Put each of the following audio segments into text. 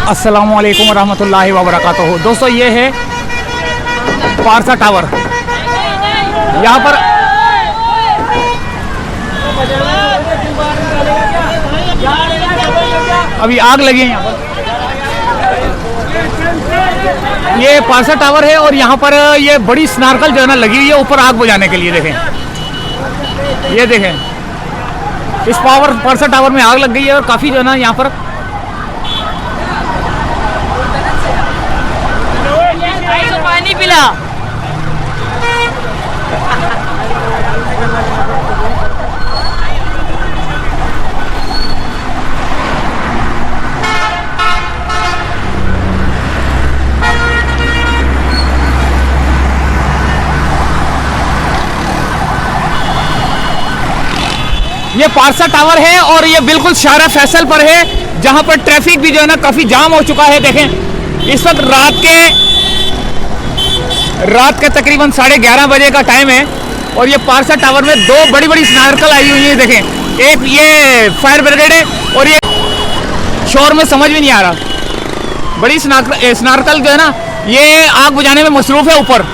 अस्सलामु अलैकुम रहमतुल्लाहि व बरकातुहू। दोस्तों ये है पारसा टावर। यहाँ पर अभी आग लगी है। यहाँ पर ये पारसा टावर है और यहाँ पर ये बड़ी स्नार्कल जो है ना लगी हुई है ऊपर आग बुझाने के लिए। देखें, ये देखें, इस पारसा टावर में आग लग गई है और काफ़ी जो है ना यहाँ पर पानी पिला। ये पारसा टावर है और ये बिल्कुल शारा फैसल पर है, जहां पर ट्रैफिक भी जो है ना काफ़ी जाम हो चुका है। देखें, इस वक्त रात के तकरीबन 11:30 बजे का टाइम है और ये पारसा टावर में दो बड़ी बड़ी स्नार्कल आई हुई है। देखें, एक ये फायर ब्रिगेड है और ये शोर में समझ भी नहीं आ रहा। बड़ी स्नार्कल जो है ना ये आग बुझाने में मसरूफ़ है ऊपर।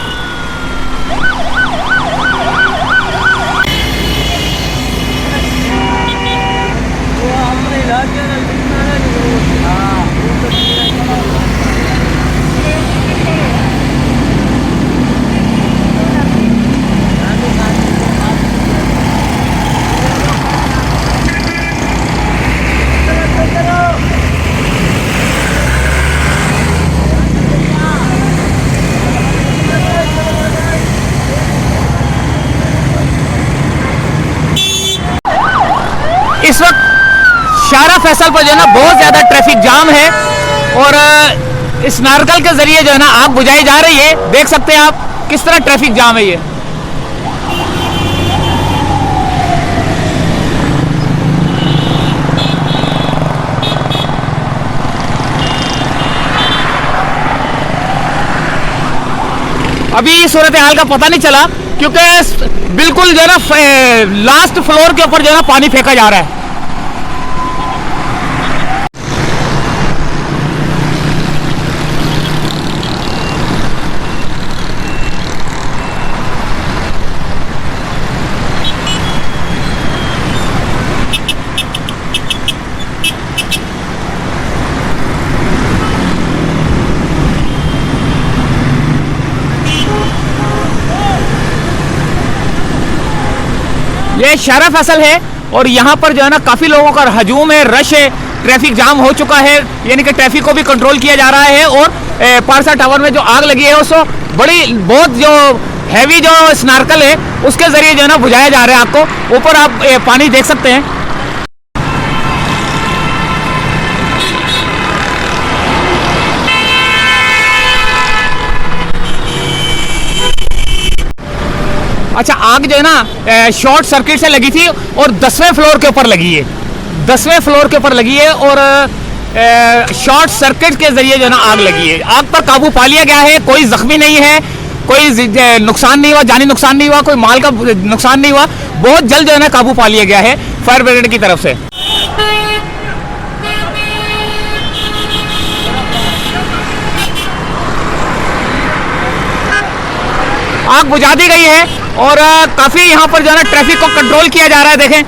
इस वक्त शारा फैसल पर जो है ना बहुत ज़्यादा ट्रैफिक जाम है और इस नारकल के ज़रिए जो है ना आग बुझाई जा रही है। देख सकते हैं आप किस तरह ट्रैफिक जाम है ये। अभी सूरत हाल का पता नहीं चला क्योंकि बिल्कुल जो है ना लास्ट फ्लोर के ऊपर जो है ना पानी फेंका जा रहा है। ये शारा फैसल है और यहाँ पर जो है ना काफ़ी लोगों का हजूम है, रश है, ट्रैफिक जाम हो चुका है, यानी कि ट्रैफिक को भी कंट्रोल किया जा रहा है। और पारसा टावर में जो आग लगी है उसको बहुत जो हैवी जो स्नार्कल है उसके ज़रिए जो है ना बुझाया जा रहा है। आपको ऊपर आप पानी देख सकते हैं। अच्छा, आग जो है ना शॉर्ट सर्किट से लगी थी और 10वें फ्लोर के ऊपर लगी है। 10वें फ्लोर के ऊपर लगी है और शॉर्ट सर्किट के जरिए जो है ना आग लगी है। आग पर काबू पा लिया गया है, कोई जख्मी नहीं है, कोई नुकसान नहीं हुआ, जानी नुकसान नहीं हुआ, कोई माल का नुकसान नहीं हुआ। बहुत जल्द जो है ना काबू पा लिया गया है फायर ब्रिगेड की तरफ से। आग बुझा दी गई है और काफ़ी यहाँ पर जो है ना ट्रैफिक को कंट्रोल किया जा रहा है। देखें,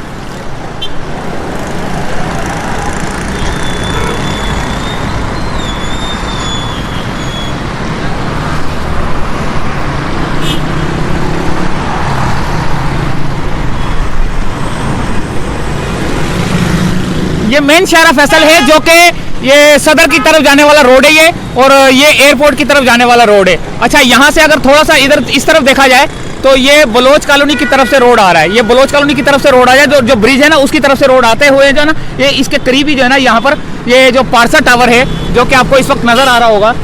ये मेन शारा फैसल है जो कि ये सदर की तरफ जाने वाला रोड है ये, और ये एयरपोर्ट की तरफ जाने वाला रोड है। अच्छा, यहाँ से अगर थोड़ा सा इधर इस तरफ देखा जाए तो ये बलोच कॉलोनी की तरफ से रोड आ रहा है। ये बलोच कॉलोनी की तरफ से रोड आ जाए, जो ब्रिज है ना उसकी तरफ से रोड आते हुए जो है ना ये इसके करीब ही जो है ना यहाँ पर ये जो पारसा टावर है जो कि आपको इस वक्त नज़र आ रहा होगा।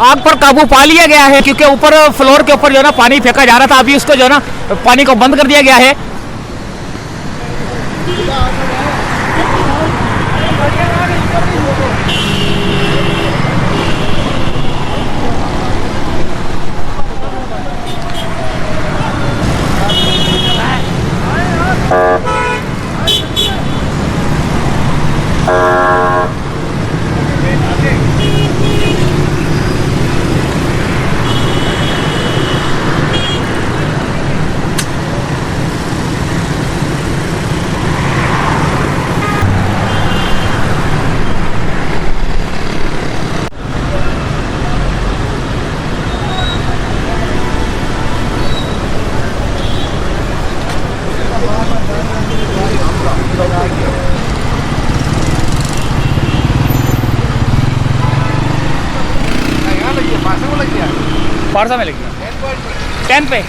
आग पर काबू पा लिया गया है, क्योंकि ऊपर फ्लोर के ऊपर जो है ना पानी फेंका जा रहा था। अभी उसको जो है ना पानी को बंद कर दिया गया है। पारसा में लगी 10 पे